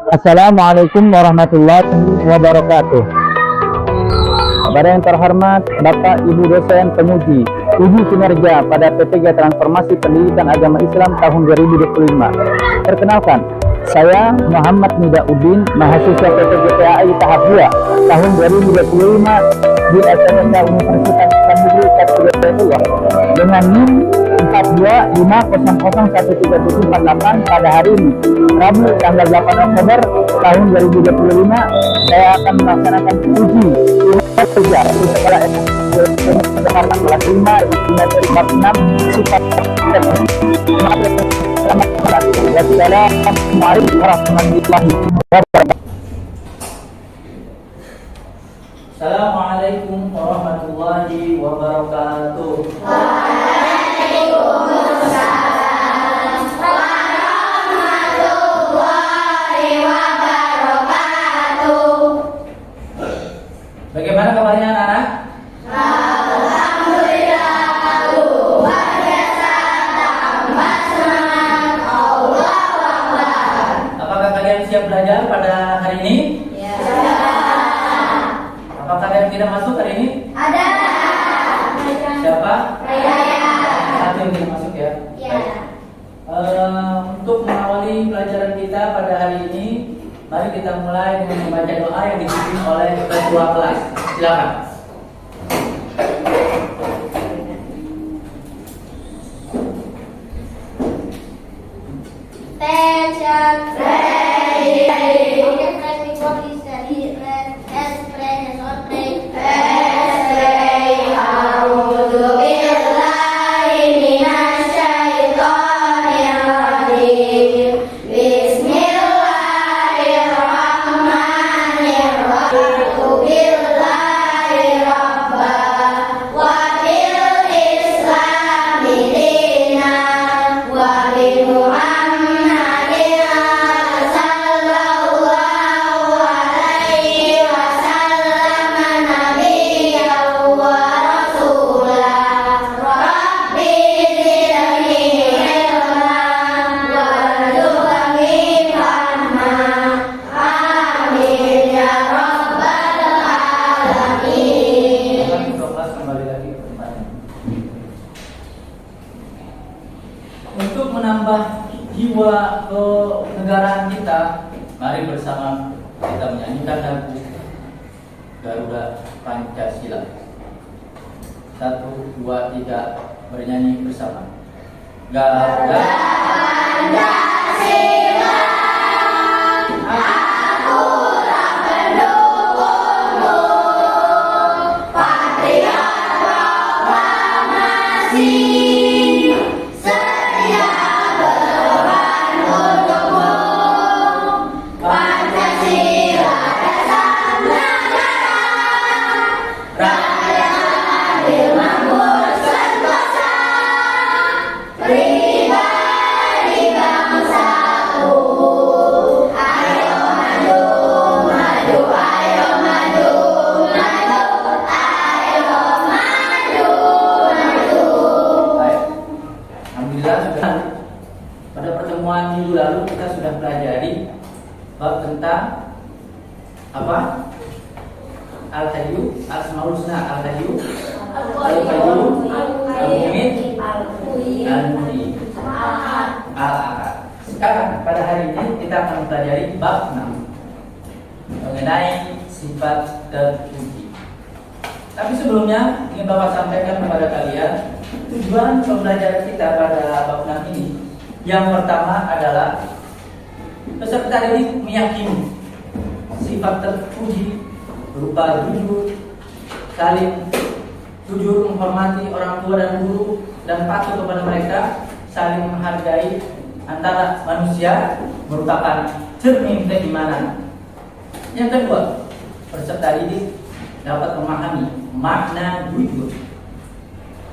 Assalamualaikum warahmatullahi wabarakatuh. Kepada yang terhormat Bapak Ibu dosen penguji uji kinerja pada P3 Transformasi Pendidikan Agama Islam tahun 2025. Perkenalkan, saya Muhammad Nidauddin, mahasiswa P3 PAI tahap 2 tahun 2025 di SMK Universitas Islam Negeri Hidayatullah dengan NIM 4250013748 pada hari ini, Rabu tanggal 8 Oktober tahun 2025. Saya akan melaksanakan uji kinerja di sekolah Jakarta kelas 5 di materi bab 6 sifat teknis. Wassalamualaikum warahmatullahi wabarakatuh. Assalamualaikum warahmatullahi wabarakatuh. Waalaikumsalam warahmatullahi wabarakatuh. Bagaimana kabarnya anak-anak? Alhamdulillah, luar biasa, tambah semangat, Allahu Akbar. Apakah kalian siap belajar pada hari ini? Ya. Apakah kalian tidak masuk hari ini? Ada. Siapa? Saya. Satu yang tidak masuk ya. Ya. Untuk mengawali pelajaran kita pada hari ini, mari kita mulai dengan membaca doa yang dipimpin oleh ketua kelas. Silakan. Attention, ready. Okay, friendly, what is that? Let's press on play. Let's play. A'udzu billahi minasy syaithanir rajim. Bismillahirrahmanirrahim. Billahi rabba wa bil islami dinan wa bi Muhammadin sallallahu alaihi wasallam nabiyyan wa rasulah. Rabbi zidni ilman warzuqni fahma. Amin ya rabbal alamin. Silakan ketua kelas kembali lagi ke tempatnya. Untuk menambah jiwa kenegaraan kita, mari bersama kita menyanyikan lagu Garuda Pancasila. 1, 2, 3, bernyanyi bersama. Garuda Pancasila, akulah pendukungmu, patriot proklamasi, setia berkorban untukmu. Pancasila dasar negara, rakyat adil makmur sentosa, pribadi bangsaku. Ayo maju, maju, ayo maju, maju, ayo maju, maju. Baik. Alhamdulillah sudah. Pada pertemuan minggu lalu kita sudah pelajari bab tentang apa? Al-Hayyu, Asmaul Husna, Al-Hayyu, Al-Qayyum, Al-Mu'min, Al-Muhyi, Al-Ahad. Sekarang pada hari ini kita akan mempelajari bab 6 mengenai sifat terpuji. Tapi sebelumnya ingin Bapak sampaikan kepada kalian tujuan pembelajaran kita pada bab 6 ini. Yang pertama adalah peserta didik meyakini sifat terpuji berupa jujur, saling jujur menghormati orang tua dan guru dan patuh kepada mereka, saling menghargai antara manusia merupakan cermin keimanan. Yang kedua, peserta didik dapat memahami makna jujur,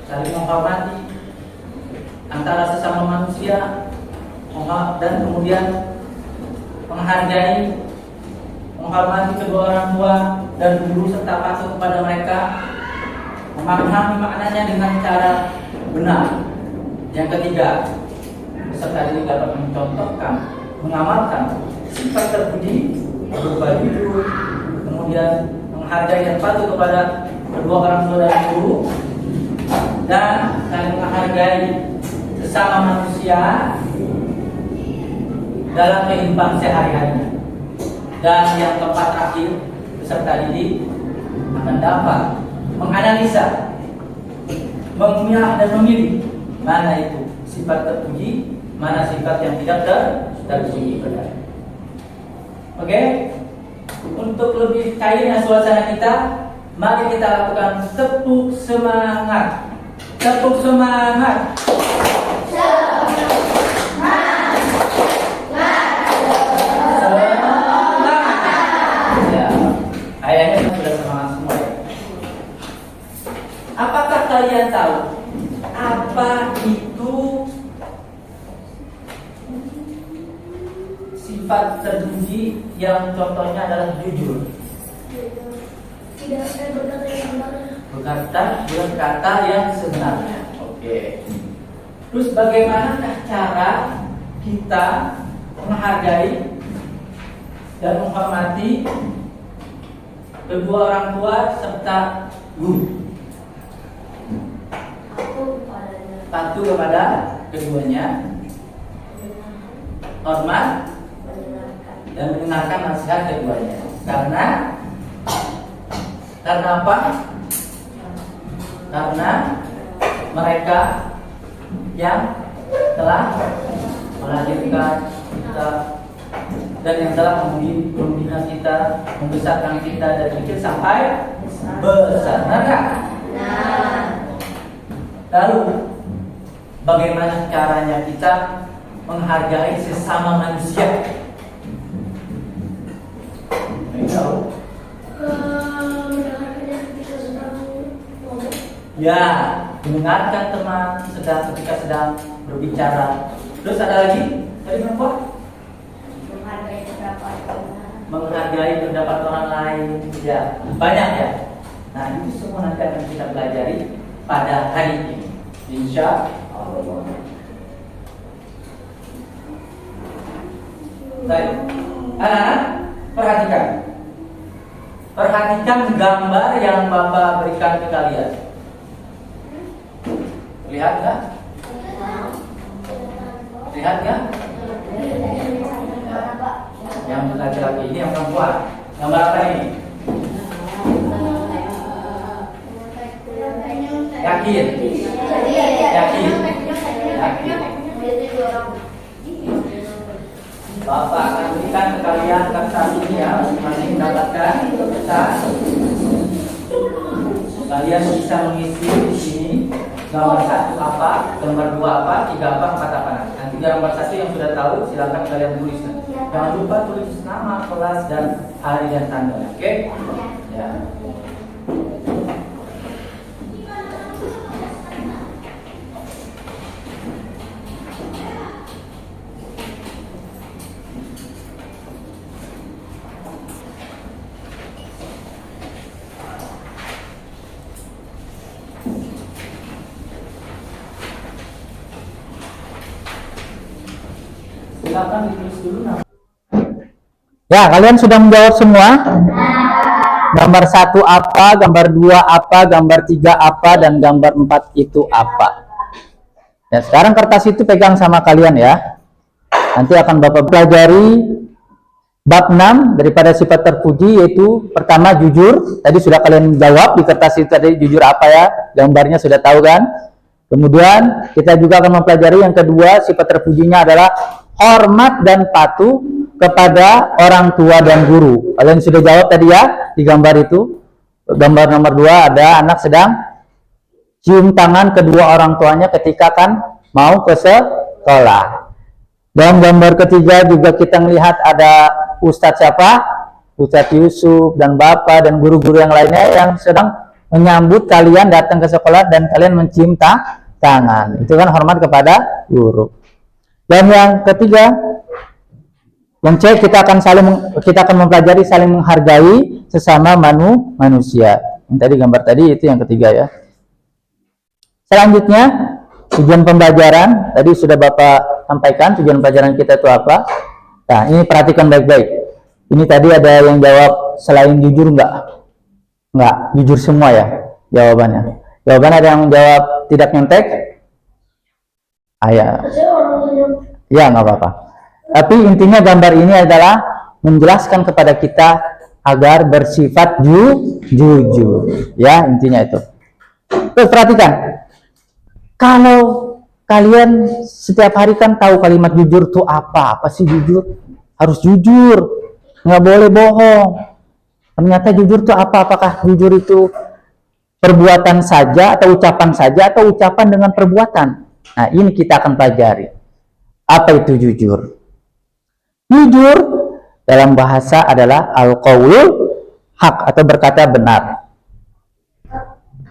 saling menghormati antara sesama manusia dan kemudian menghargai, menghormati kedua orang tua dan guru serta patuh kepada mereka, memahami maknanya dengan cara benar. Yang ketiga, peserta didik dapat mencontohkan, mengamalkan sifat terpuji berupa jujur, kemudian menghargai dan patuh kepada kedua orang tua dan guru, dan saling menghargai sesama manusia dalam kehidupan sehari-harinya. Dan yang keempat terakhir, peserta didik akan dapat menganalisa, memilah dan memilih mana itu sifat terpuji, mana sifat yang tidak terpuji. Oke? Untuk lebih cairnya suasana kita, mari kita lakukan tepuk semangat. Tepuk semangat. Kayaknya sudah semangat semua ya. Apakah kalian tahu apa itu sifat terpuji yang contohnya adalah jujur? Berkata yang sebenarnya. Oke. Terus bagaimanakah cara kita menghargai dan menghormati kedua orang tua serta guru? Patuh kepada keduanya, hormat dan mendengarkan nasihat keduanya. Karena apa? Karena mereka yang telah melahirkan kita dan yang telah membina kita, membesarkan kita dari kecil sampai besar. Lalu bagaimana caranya kita menghargai sesama manusia? Tahu? Ya, mendengarkan teman ketika sedang berbicara. Terus ada lagi? Tadi berapa? Menghargai pendapat orang lain. Ya, banyak ya. Nah, itu semua nanti akan kita pelajari pada hari ini, insya Allah. Baik, anak-anak, perhatikan gambar yang Bapak berikan ke kalian. Lihat nggak? Lihat nggak? Yang laki-laki ini, yang perempuan. Gambar apa ini? Yakin? Yakin? Bapak akan berikan ke kalian kertas ini ya, masing-masing mendapatkan kertas. Kalian bisa mengisi di sini gambar 1 apa, gambar 2 apa, 3 apa, 4 apa. Nanti gambar 1 yang sudah tahu silakan kalian tulis. Jangan lupa tulis nama, kelas, dan hari dan tanggal. Oke? Ya. Silakan ditulis dulu nama. Ya, kalian sudah menjawab semua? Gambar 1 apa, gambar 2 apa, gambar 3 apa, dan gambar 4 itu apa? Ya, sekarang kertas itu pegang sama kalian ya. Nanti akan Bapak pelajari bab 6 daripada sifat terpuji, yaitu pertama jujur. Tadi sudah kalian jawab di kertas itu tadi, jujur apa ya? Gambarnya sudah tahu kan? Kemudian kita juga akan mempelajari yang kedua, sifat terpujinya adalah hormat dan patuh kepada orang tua dan guru. Kalian sudah jawab tadi ya di gambar itu. Gambar nomor 2 ada anak sedang cium tangan kedua orang tuanya ketika kan mau ke sekolah. Dan gambar ketiga juga kita melihat ada Ustadz siapa? Ustadz Yusuf dan Bapak dan guru-guru yang lainnya yang sedang menyambut kalian datang ke sekolah dan kalian mencium tangan. Itu kan hormat kepada guru. Dan yang ketiga, yang C, kita akan mempelajari saling menghargai sesama manusia. Yang tadi gambar tadi itu yang ketiga ya. Selanjutnya tujuan pembelajaran tadi sudah Bapak sampaikan. Tujuan pembelajaran kita itu apa? Nah, ini perhatikan baik-baik. Ini tadi ada yang jawab selain jujur enggak? Enggak, jujur semua ya jawabannya. Jawaban ada yang jawab tidak nyontek? Ya, nggak apa-apa. Tapi intinya gambar ini adalah menjelaskan kepada kita agar bersifat jujur. Ya, intinya itu. Terus perhatikan. Kalau kalian setiap hari kan tahu kalimat jujur itu apa? Apa sih jujur? Harus jujur. Nggak boleh bohong. Ternyata jujur itu apa? Apakah jujur itu perbuatan saja atau ucapan saja atau ucapan dengan perbuatan? Nah, ini kita akan pelajari. Apa itu jujur? Jujur dalam bahasa adalah al-qaulul haq atau berkata benar.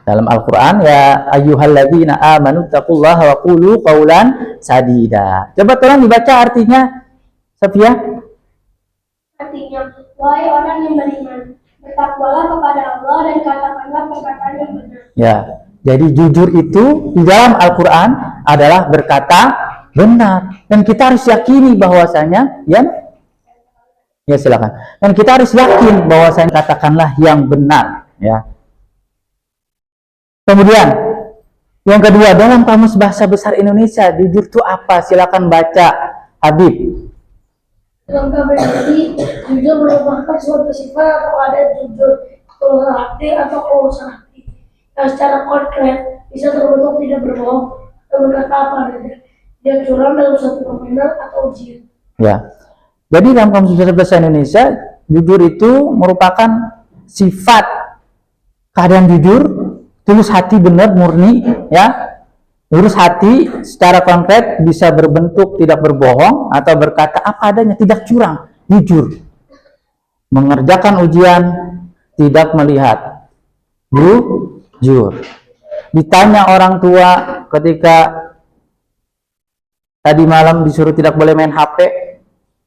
Dalam Al-Quran, ya ayyuhalladzina amanu taqullaha wa qulu qawlan sadida. Coba tolong dibaca artinya, Safia. Artinya, wahai orang yang beriman, bertakwalah kepada Allah dan katakanlah perkataan yang benar. Ya, jadi jujur itu di dalam Al-Quran adalah berkata benar. Dan kita harus yakini bahwasanya, ya silakan. Dan kita harus yakin bahwasanya katakanlah yang benar. Ya. Kemudian, yang kedua, dalam Kamus Bahasa Besar Indonesia, jujur itu apa? Silakan baca, Habib. Dalam KBBI, jujur merupakan suatu sifat atau adat jujur, tulus hati atau keusaha hati yang secara konkret bisa terbentuk tidak berbohong atau berkata apa adanya. Dia curang dalam suatu permainan atau ujian. Ya, jadi dalam Kamus Bahasa Indonesia, jujur itu merupakan sifat keadaan jujur, tulus hati benar, murni, ya. Lurus hati secara konkret bisa berbentuk tidak berbohong atau berkata apa adanya, tidak curang, jujur. Mengerjakan ujian tidak melihat, jujur. Ditanya orang tua ketika tadi malam disuruh tidak boleh main HP,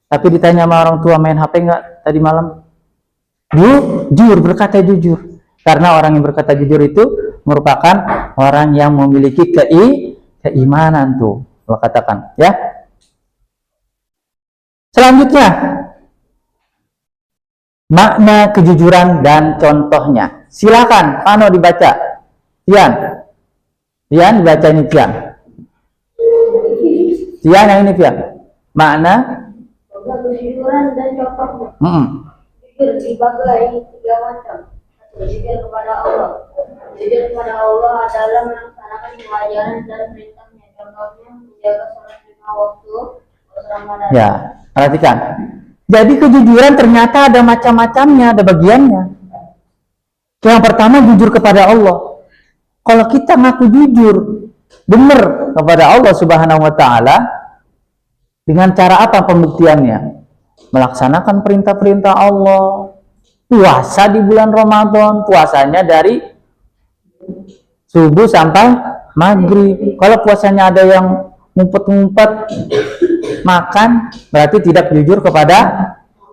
tapi ditanya sama orang tua main HP enggak tadi malam? Jujur, berkata jujur. Karena orang yang berkata jujur itu merupakan orang yang memiliki keimanan tuh, kalau katakan, ya. Selanjutnya, makna kejujuran dan contohnya. Silakan, Pano dibaca. Tian dibaca ini Tian yang ini Tian. Makna Kejujuran dan contohnya. Jujur dibagi tiga macam. Jujur kepada Allah. Jujur kepada Allah adalah melaksanakan kewajiban dan perintahnya. Contohnya menjaga sholat 5 waktu Ramadan. Ya, perhatikan. Jadi kejujuran ternyata ada macam-macamnya, ada bagiannya. Yang pertama jujur kepada Allah. Kalau kita ngaku jujur, benar kepada Allah Subhanahu wa taala, dengan cara apa pembuktiannya? Melaksanakan perintah-perintah Allah. Puasa di bulan Ramadan, puasanya dari subuh sampai maghrib. Kalau puasanya ada yang ngumpet-ngumpet makan, berarti tidak jujur kepada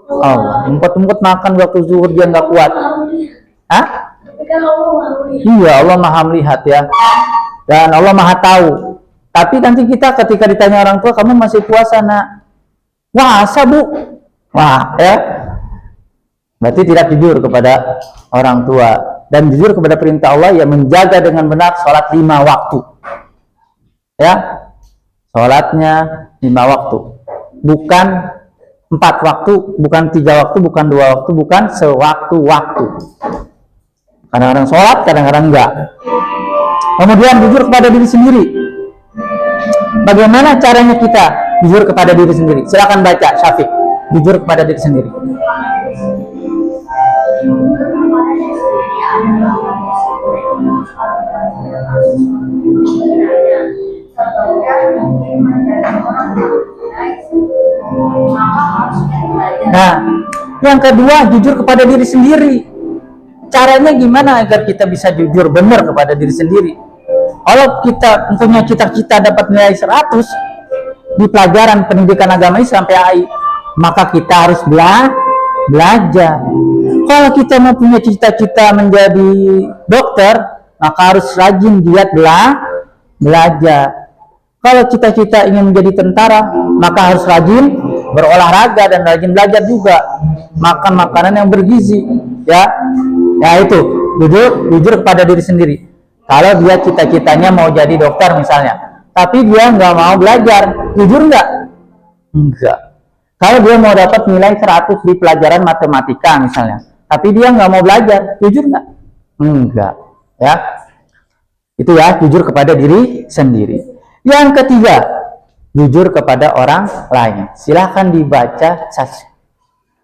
Allah. Ngumpet-ngumpet makan waktu zuhur dia nggak kuat. Hah? Iya, Allah maha melihat ya. Dan Allah maha tahu. Tapi nanti kita ketika ditanya orang tua, kamu masih puasa nak? Puasa bu. Wah ya. Berarti tidak jujur kepada orang tua. Dan jujur kepada perintah Allah, ya menjaga dengan benar sholat 5 waktu. Ya, sholatnya 5 waktu. Bukan 4 waktu, bukan 3 waktu, bukan 2 waktu, bukan sewaktu-waktu. Kadang-kadang sholat, kadang-kadang enggak. Kemudian jujur kepada diri sendiri. Bagaimana caranya kita jujur kepada diri sendiri? Silakan baca, Syafiq. Jujur kepada diri sendiri. Nah, yang kedua jujur kepada diri sendiri. Caranya gimana agar kita bisa jujur benar kepada diri sendiri? Kalau kita punya cita-cita dapat nilai 100 di pelajaran pendidikan agama Islam PAI, maka kita harus belajar. Kalau kita mau punya cita-cita menjadi dokter, maka harus rajin giat belajar. Kalau cita-cita ingin menjadi tentara, maka harus rajin berolahraga dan rajin belajar juga. Makan makanan yang bergizi, ya. Ya itu, jujur kepada diri sendiri. Kalau dia cita-citanya mau jadi dokter misalnya, tapi dia nggak mau belajar, jujur nggak? Enggak. Kalau dia mau dapat nilai 100 di pelajaran matematika misalnya, tapi dia nggak mau belajar, jujur nggak? Enggak. Ya, itu ya, jujur kepada diri sendiri. Yang ketiga, jujur kepada orang lain. Silahkan dibaca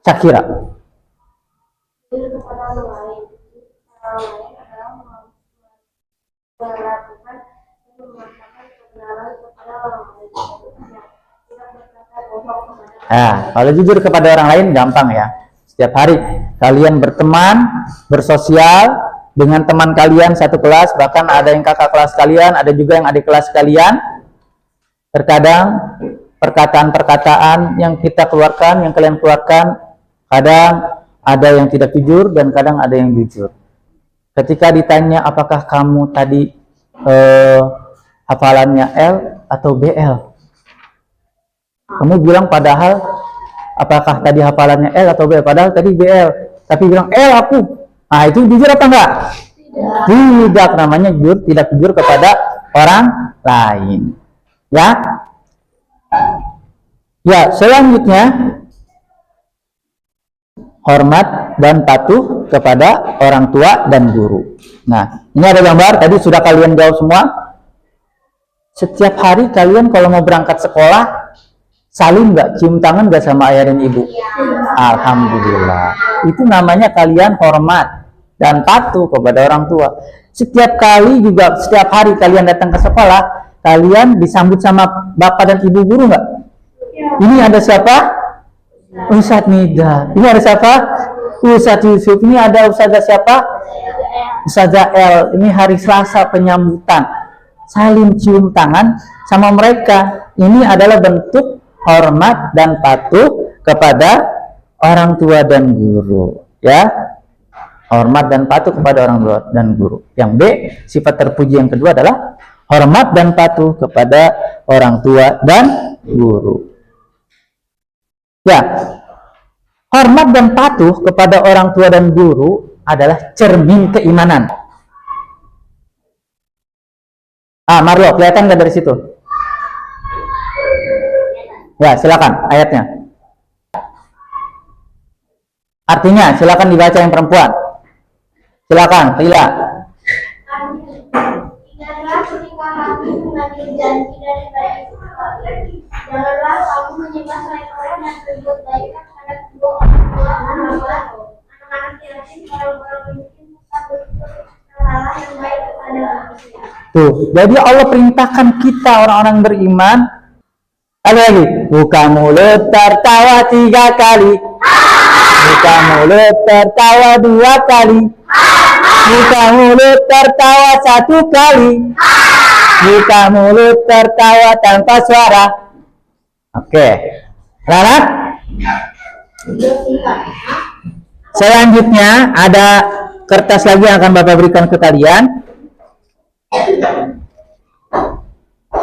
Syakira. Jujur kepada orang lain adalah melakukan dan mengatakan kebenaran kepada orang lain. Tidak berkata bohong kepada. Nah, kalau jujur kepada orang lain gampang ya. Setiap hari kalian berteman, bersosial dengan teman kalian satu kelas, bahkan ada yang kakak kelas kalian, ada juga yang adik kelas kalian. Terkadang perkataan-perkataan yang kita keluarkan, yang kalian keluarkan, kadang ada yang tidak jujur dan kadang ada yang jujur. Ketika ditanya apakah kamu tadi hafalannya L atau BL, kamu bilang padahal apakah tadi hafalannya L atau BL, padahal tadi BL, tapi bilang L aku. Nah, itu jujur apa enggak? Tidak, namanya jujur, tidak jujur kepada orang lain. Ya. Ya, selanjutnya hormat dan patuh kepada orang tua dan guru. Nah, ini ada gambar, tadi sudah kalian jawab semua. Setiap hari kalian kalau mau berangkat sekolah, salim nggak, cium tangan nggak sama ayah dan ibu? Alhamdulillah. Itu namanya kalian hormat dan patuh kepada orang tua. Setiap kali juga, setiap hari kalian datang ke sekolah, kalian disambut sama bapak dan ibu guru nggak? Ini ada siapa? Ustadz Nida. Ini ada siapa? Ustadz Yusuf. Ini ada Ustadzah siapa? Ustadzah L. Ini hari Selasa penyambutan. Saling cium tangan sama mereka. Ini adalah bentuk hormat dan patuh kepada orang tua dan guru. Ya, hormat dan patuh kepada orang tua dan guru. Yang B, sifat terpuji yang kedua adalah hormat dan patuh kepada orang tua dan guru. Ya, hormat dan patuh kepada orang tua dan guru adalah cermin keimanan. Marlo, kelihatan nggak dari situ? Ya, silakan ayatnya. Artinya, silakan dibaca yang perempuan. Silakan, Tila. Ingatlah ketika kami mengambil janji dari janganlah kamu menyembah selain Allah dan berbuat baik terhadap kedua orang tua, anak-anak yatim, orang-orang miskin, serta berbuat hal yang baik kepada manusia. Tuh, jadi Allah perintahkan kita orang-orang beriman. Ada lagi, buka mulut tertawa 3 kali, buka mulut tertawa 2 kali, buka mulut tertawa 1 kali, buka mulut tertawa tanpa suara. Oke, anak. Selanjutnya ada kertas lagi yang akan Bapak berikan ke kalian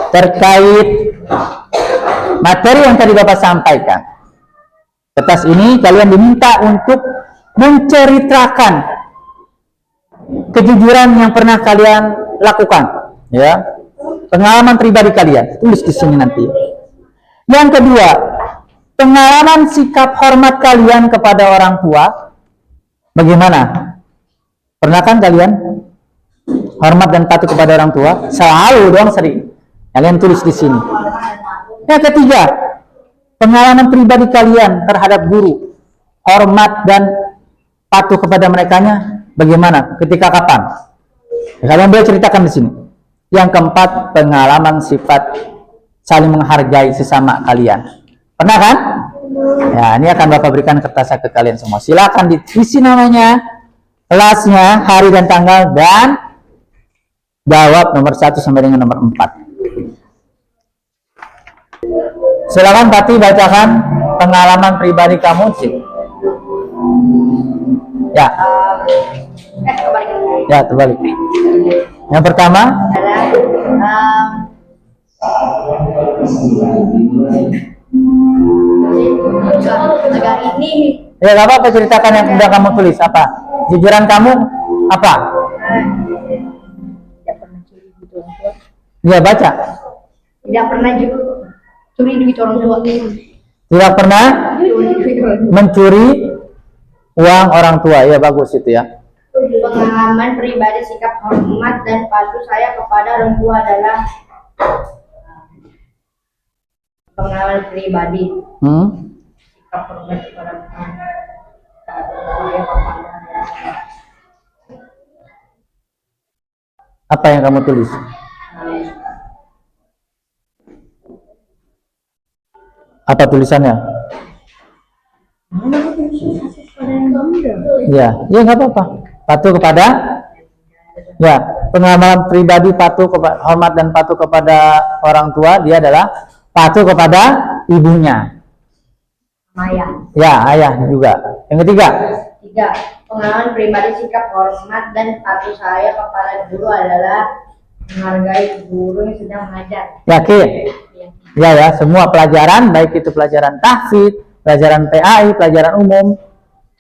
terkait materi yang tadi Bapak sampaikan. Kertas ini kalian diminta untuk menceritakan kejujuran yang pernah kalian lakukan, ya, pengalaman pribadi kalian. Tulis di sini nanti. Yang kedua, pengalaman sikap hormat kalian kepada orang tua, bagaimana? Pernah kan kalian hormat dan patuh kepada orang tua? Selalu dong, sering. Kalian tulis di sini. Yang ketiga, pengalaman pribadi kalian terhadap guru, hormat dan patuh kepada merekanya, bagaimana? Ketika kapan? Kalian boleh ceritakan di sini. Yang keempat, pengalaman sifat saling menghargai sesama kalian. Pernah kan? Ya, ini akan Bapak berikan kertasnya ke kalian semua. Silakan diisi namanya, kelasnya, hari dan tanggal, dan jawab nomor 1 sampai dengan nomor 4. Silakan Pati bacakan pengalaman pribadi kamu, Cik. Ya. Ya, terbalik. Yang pertama adalah Agak ini. Ya, gak apa-apa, ceritakan yang sudah kamu tulis. Apa? Jujuran kamu apa? Tidak pernah curi duit orang tua. Ya, baca. Tidak pernah curi duit orang tua. Tidak pernah Curi duit orang tua. mencuri uang orang tua. Ya, bagus itu ya. Pengalaman pribadi sikap hormat dan patuh saya kepada orang tua adalah pengalaman pribadi sikap hormat kepada orang tua saya kepada Apa yang kamu tulis? Apa tulisannya? Ya, ya nggak apa-apa. Patuh kepada, ya, pengalaman pribadi patuh kepada hormat dan patuh kepada orang tua, dia adalah patuh kepada ibunya. Maya. Ya, ayah juga. Yang ketiga, 3. Pengalaman pribadi sikap hormat dan patuh saya kepada guru adalah menghargai guru yang sedang mengajar. yakin? Ya, ya, semua pelajaran, baik itu pelajaran tahfidz, pelajaran PAI, pelajaran umum,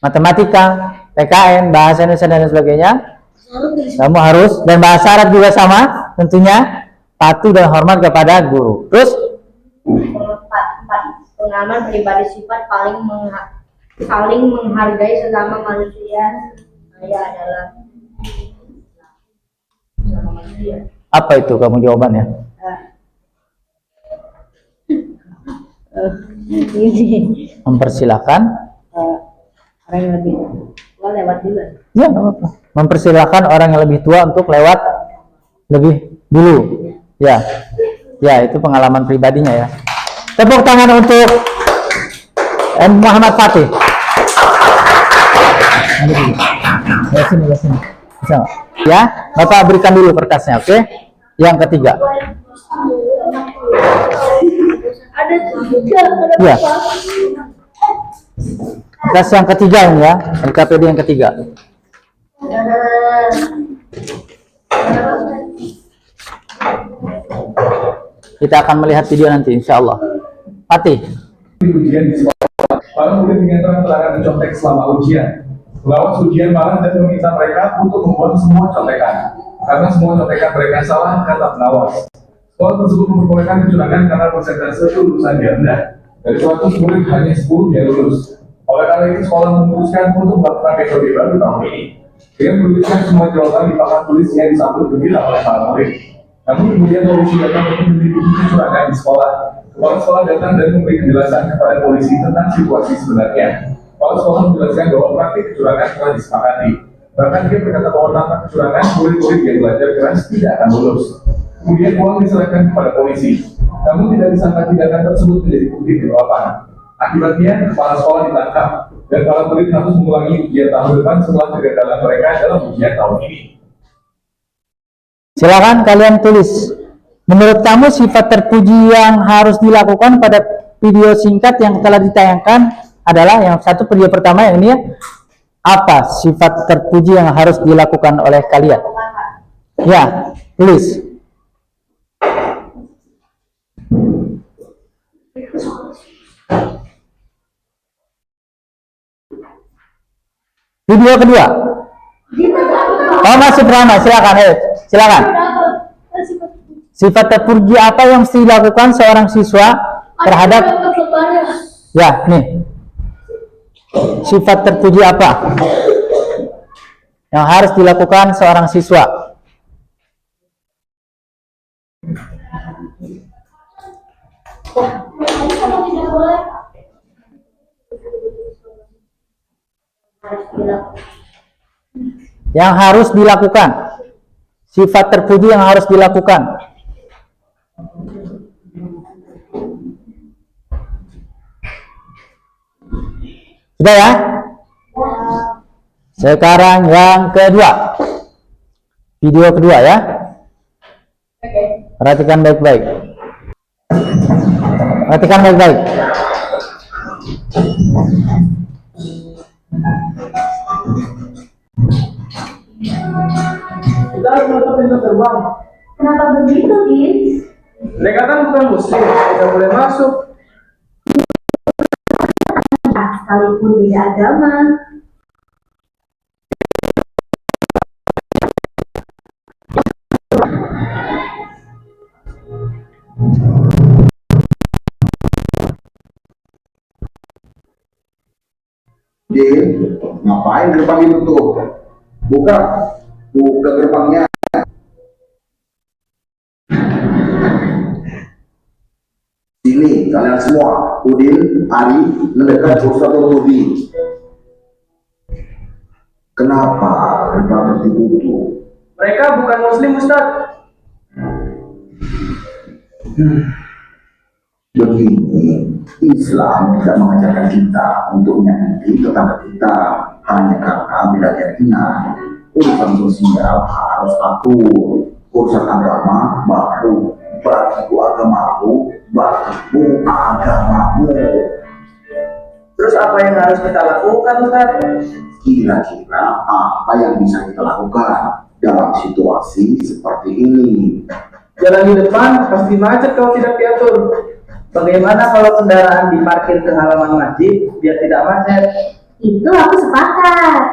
matematika, PKN, bahasa Indonesia dan sebagainya, kamu harus, dan bahasa Arab juga sama, tentunya patuh dan hormat kepada guru. Terus 4. Pengalaman pribadi sifat saling menghargai sesama manusia saya adalah sesama manusia. apa itu kamu jawabannya? Mempersilahkan. Orang yang lebih tua lewat dulu. Ya, nggak apa-apa. Mempersilahkan orang yang lebih tua untuk lewat lebih dulu. Ya, ya itu pengalaman pribadinya ya. Tepuk tangan untuk Muhammad Fatih. Ya, sini. Bisa nggak? Ya, Bapak berikan dulu kertasnya, oke? Yang ketiga. Ada 3. Ya. Kertas yang ketiga ini ya, LKPD yang ketiga. Kita akan melihat video nanti, insya Allah. Fatih. Ujian di sekolah, para murid menyatakan larangan mencontek selama ujian. Pengawas ujian marah dan meminta mereka untuk membuat semua contekan. Karena semua contekan mereka salah, kata pengawas. Sekolah tersebut memperbolehkan kecurangan karena persentase lulusan dia rendah. Dari 100 murid hanya 10 yang lulus. Oleh karena itu, sekolah memutuskan untuk melakukan metode baru tahun ini dengan menuliskan semua jawaban di papan tulis yang disambut gembira oleh para murid. Namun kemudian polisi datang untuk menyelidiki kecurangan di sekolah. Kepala sekolah datang dan memberi penjelasan kepada polisi tentang situasi sebenarnya. Kepala sekolah menjelaskan bahwa praktik kecurangan telah disepakati. Bahkan dia berkata bahwa tanpa kecurangan, murid-murid yang belajar keras tidak akan lulus. Kemudian uang diserahkan kepada polisi. Namun tidak disangka tindakan tersebut menjadi bukti di lapangan. Akibatnya, kepala sekolah ditangkap dan para murid harus mengulangi ujian tahun depan setelah kegagalan mereka dalam ujian tahun ini. Silakan kalian tulis. Menurut kamu sifat terpuji yang harus dilakukan pada video singkat yang telah ditayangkan adalah yang satu, video pertama yang ini ya. Apa sifat terpuji yang harus dilakukan oleh kalian? Ya, tulis. Video kedua. Oh, masih drama, silakan, silakan. Sifat terpuji apa yang mesti dilakukan seorang siswa terhadap, ya, nih. Sifat terpuji apa yang harus dilakukan seorang siswa? Yang harus dilakukan, sifat terpuji yang harus dilakukan. Sudah ya? Sekarang yang kedua, video kedua ya. Perhatikan baik-baik. Perhatikan baik-baik. Kenapa begitu, Gis? Mereka kan bukan muslim, tidak boleh masuk. Sekalipun beda agama. Ngapain gerbang itu tuh? Buka gerbangnya. Sini kalian semua, Udin, Ari, mendekat Ustadzul Hudi. Kenapa gerbang ditutup? Mereka bukan muslim, Ustaz. Begini, Islam tidak mengajarkan kita untuk menyakiti tetangga kita hanya karena beda keyakinan. Urusan sosial harus akur, urusan agama baru bagiku agamaku, bagiku agamamu. Terus apa yang harus kita lakukan, Ustaz? Kira-kira apa yang bisa kita lakukan dalam situasi seperti ini? Jalan di depan pasti macet kalau tidak diatur. Bagaimana kalau kendaraan diparkir ke halaman masjid biar tidak macet? Itu aku sepakat.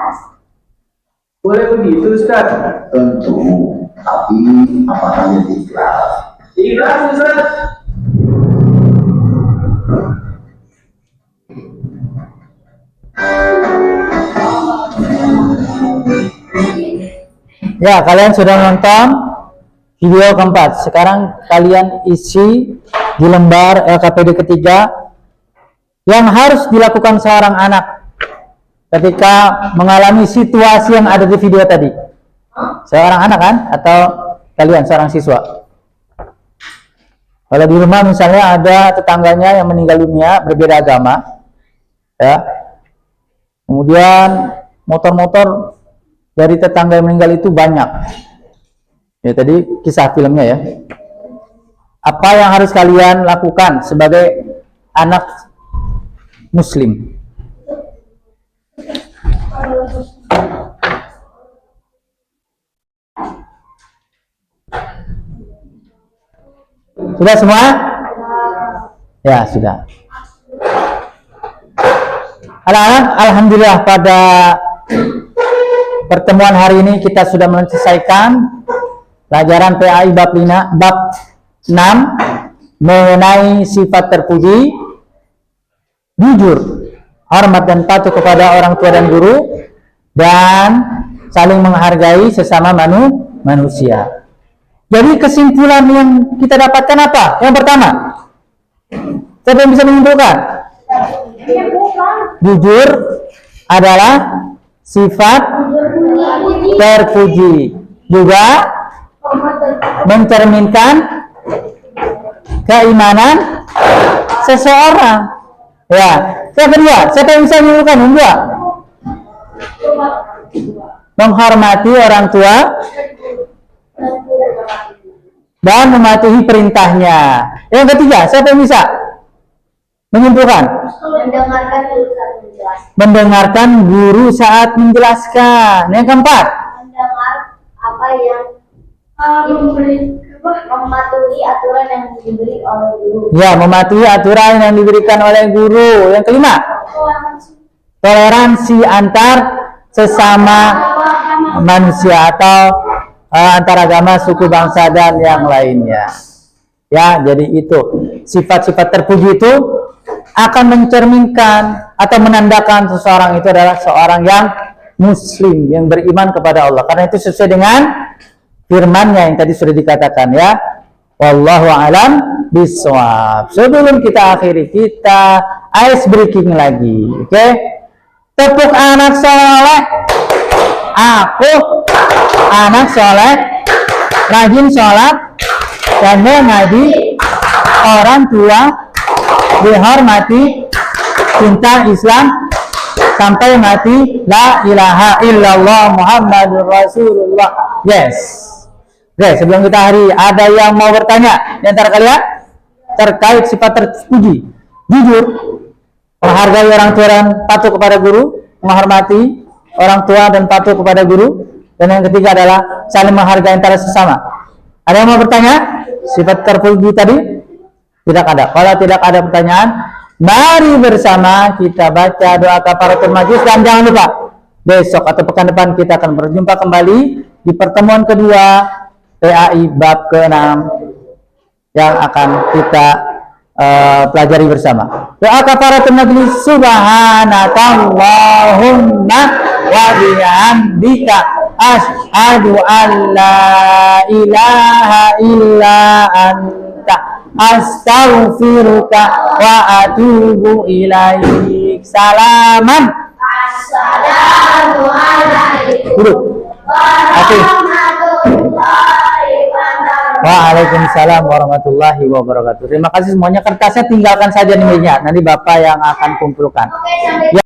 Boleh begitu, Ustaz? Tentu, tapi apakah yang ikhlas? Ikhlas, Ustaz. Ya, kalian sudah nonton video keempat. Sekarang kalian isi di lembar LKPD ketiga yang harus dilakukan seorang anak ketika mengalami situasi yang ada di video tadi. Seorang anak kan? Atau kalian seorang siswa? Kalau di rumah misalnya ada tetangganya yang meninggal dunia berbeda agama, ya. Kemudian motor-motor dari tetangga yang meninggal itu banyak. Ya tadi kisah filmnya ya. Apa yang harus kalian lakukan sebagai anak muslim? Sudah semua? Ya, sudah. Anak-anak, alhamdulillah pada pertemuan hari ini kita sudah menyelesaikan pelajaran PAI bab 6 mengenai sifat terpuji, jujur, hormat dan patuh kepada orang tua dan guru, dan saling menghargai sesama manusia. Jadi kesimpulan yang kita dapatkan apa? Yang pertama, siapa yang bisa menyimpulkan? Jujur adalah sifat terpuji, juga mencerminkan keimanan seseorang. Ya, yang kedua, siapa yang bisa menyimpulkan? Yang kedua, menghormati orang tua dan mematuhi perintahnya. Yang ketiga, siapa yang bisa menyimpulkan? Mendengarkan guru saat menjelaskan. Yang keempat, Mendengar apa yang mematuhi aturan yang diberi oleh guru. ya, mematuhi aturan yang diberikan oleh guru. Yang kelima, toleransi antar sesama manusia atau antar agama, suku, bangsa, dan yang lainnya. Ya, jadi itu sifat-sifat terpuji itu akan mencerminkan atau menandakan seseorang itu adalah seorang yang muslim, yang beriman kepada Allah. Karena itu sesuai dengan firman-Nya yang tadi sudah dikatakan, ya. Wallahu a'lam bishawab. Sebelum kita akhiri, kita ice breaking lagi. Oke? Tepuk anak soleh. Aku anak soleh, rajin sholat dan mengabdi orang tua, dihormati, cinta Islam sampai mati, la ilaha illallah Muhammadur Rasulullah. Yes. Oke, sebelum kita akhiri, ada yang mau bertanya di antara kalian terkait sifat terpuji? Jujur, menghargai orang tua dan patuh kepada guru, menghormati orang tua dan patuh kepada guru, dan yang ketiga adalah saling menghargai antara sesama. Ada yang mau bertanya? sifat terpuji tadi? Tidak ada. Kalau tidak ada pertanyaan, mari bersama kita baca doa kafaratul majlis, dan jangan lupa besok atau pekan depan kita akan berjumpa kembali di pertemuan kedua PAI bab ke-6 yang akan kita pelajari bersama. Doa kafaratul majlis, subhanakallahumma wa bihamdika asyhadu an la ilaha illa anta astaghfiruka wa atubu ilaik. Salaman. Assalamualaikum Duduk. warahmatullahi wabarakatuh. Waalaikumsalam warahmatullahi wabarakatuh. Terima kasih semuanya. Kertasnya tinggalkan saja di meja. Nanti Bapak yang akan kumpulkan. Oke, sampai Ya.